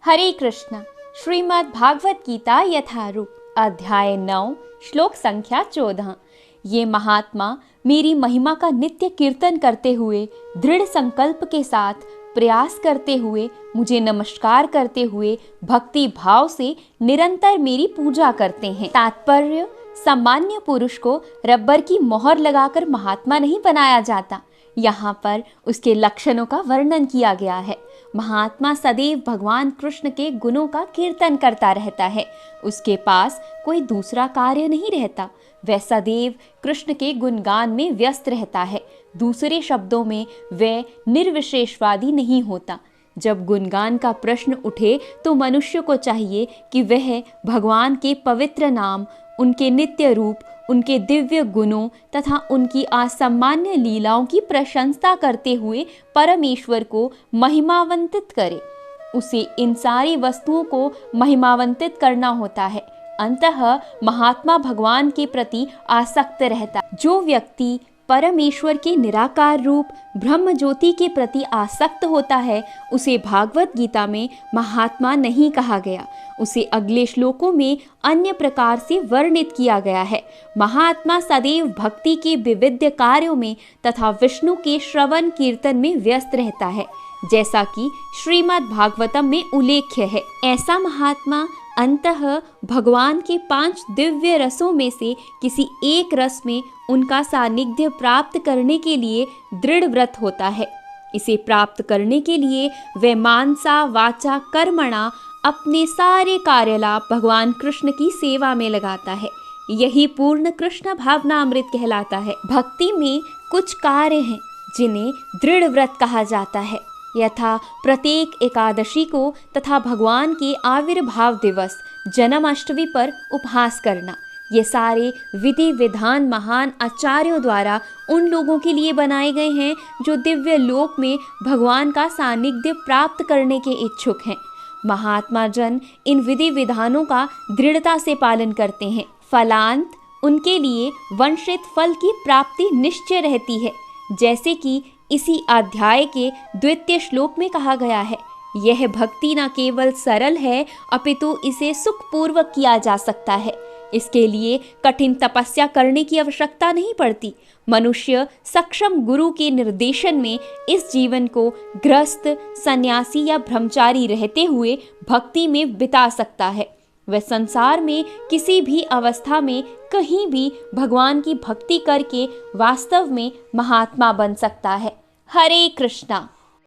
हरे कृष्ण। श्रीमद् भागवत गीता यथारूप अध्याय 9 श्लोक संख्या 14। ये महात्मा मेरी महिमा का नित्य कीर्तन करते हुए दृढ़ संकल्प के साथ प्रयास करते हुए मुझे नमस्कार करते हुए भक्ति भाव से निरंतर मेरी पूजा करते हैं। तात्पर्य, सामान्य पुरुष को रबर की मोहर लगाकर महात्मा नहीं बनाया जाता। यहाँ पर उसके लक्षणों का वर्णन किया गया है। महात्मा सदैव भगवान कृष्ण के गुणों का कीर्तन करता रहता है। उसके पास कोई दूसरा कार्य नहीं रहता। वह सदैव कृष्ण के गुणगान में व्यस्त रहता है। दूसरे शब्दों में वह निर्विशेषवादी नहीं होता। जब गुणगान का प्रश्न उठे तो मनुष्य को चाहिए कि वह भगवान के पवित्र नाम, उनके नित्य रूप, उनके दिव्य गुणों तथा उनकी असामान्य लीलाओं की प्रशंसा करते हुए परमेश्वर को महिमावंतित करे। उसे इन सारी वस्तुओं को महिमावंतित करना होता है। अंततः महात्मा भगवान के प्रति आसक्त रहता। जो व्यक्ति परमेश्वर के निराकार रूप ब्रह्म ज्योति के प्रति आसक्त होता है, उसे भागवत गीता में महात्मा नहीं कहा गया। उसे अगले श्लोकों में अन्य प्रकार से वर्णित किया गया है। महात्मा सदैव भक्ति के विविध कार्यों में तथा विष्णु के श्रवण कीर्तन में व्यस्त रहता है, जैसा कि श्रीमद् भागवतम में उल्लेख्य है। ऐसा महात्मा अंततः भगवान के 5 दिव्य रसों में से किसी एक रस में उनका सानिध्य प्राप्त करने के लिए दृढ़ व्रत होता है। इसे प्राप्त करने के लिए वह मानसा वाचा कर्मणा अपने सारे कार्यलाप भगवान कृष्ण की सेवा में लगाता है। यही पूर्ण कृष्ण भावनामृत कहलाता है। भक्ति में कुछ कार्य हैं जिन्हें दृढ़ व्रत कहा जाता है, यथा प्रत्येक एकादशी को तथा भगवान के आविर्भाव दिवस जन्माष्टमी पर उपवास करना। ये सारे विधि विधान महान आचार्यों द्वारा उन लोगों के लिए बनाए गए हैं जो दिव्य लोक में भगवान का सानिध्य प्राप्त करने के इच्छुक हैं। महात्मा जन इन विधि विधानों का दृढ़ता से पालन करते हैं। फलांत उनके लिए वंशित फल की प्राप्ति निश्चय रहती है, जैसे कि इसी अध्याय के 2 श्लोक में कहा गया है। यह भक्ति न केवल सरल है अपितु इसे सुखपूर्वक किया जा सकता है। इसके लिए कठिन तपस्या करने की आवश्यकता नहीं पड़ती। मनुष्य सक्षम गुरु के निर्देशन में इस जीवन को गृहस्थ, सन्यासी या ब्रह्मचारी रहते हुए भक्ति में बिता सकता है। वह संसार में किसी भी अवस्था में कहीं भी भगवान की भक्ति करके वास्तव में महात्मा बन सकता है। हरे कृष्णा।